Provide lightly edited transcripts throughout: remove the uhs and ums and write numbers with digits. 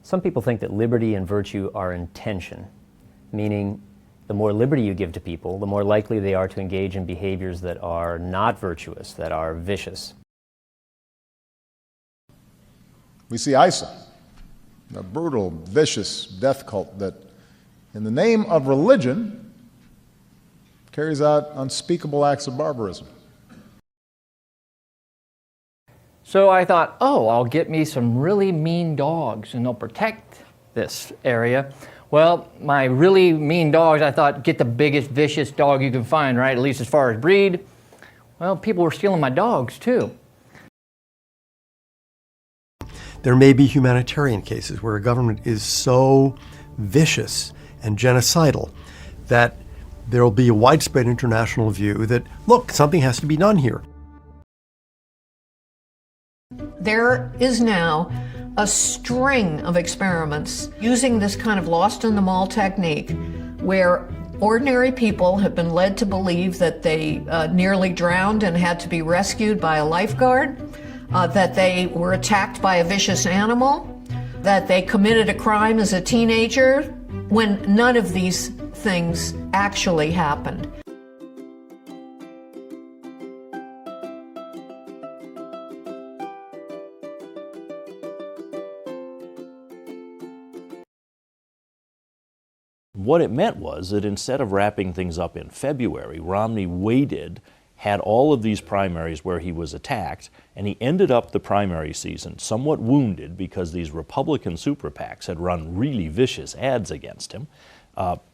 Some people think that liberty and virtue are in tension, meaning the more liberty you give to people, the more likely they are to engage in behaviors that are not virtuous, that are vicious. We see ISIL, a brutal, vicious death cult that, in the name of religion, carries out unspeakable acts of barbarism. So I thought, oh, I'll get me some really mean dogs and they'll protect this area. Well, my really mean dogs, I thought, get the biggest vicious dog you can find, right? At least as far as breed. Well, people were stealing my dogs too. There may be humanitarian cases where a government is so vicious and genocidal that there will be a widespread international view that, look, something has to be done here. There is now a string of experiments using this kind of lost in the mall technique where ordinary people have been led to believe that they nearly drowned and had to be rescued by a lifeguard, that they were attacked by a vicious animal, that they committed a crime as a teenager, when none of these things actually happened. What it meant was that instead of wrapping things up in February, Romney waited, had all of these primaries where he was attacked, and he ended up the primary season somewhat wounded because these Republican super PACs had run really vicious ads against him,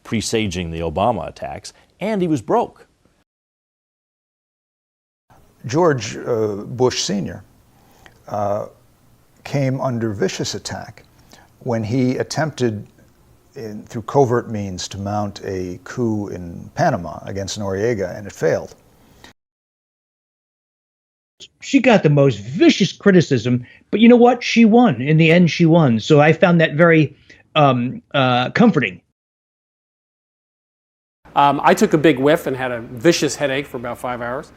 presaging the Obama attacks, and he was broke. George Bush Sr. Came under vicious attack when he attempted through covert means to mount a coup in Panama against Noriega, and it failed. She got the most vicious criticism, but you know what? She won. In the end, she won. So I found that very comforting. I took a big whiff and had a vicious headache for about 5 hours.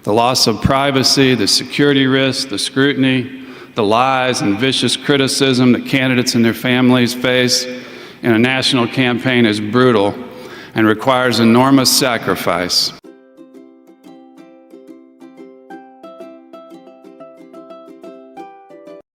The loss of privacy, the security risks, the scrutiny, the lies and vicious criticism that candidates and their families face in a national campaign is brutal and requires enormous sacrifice.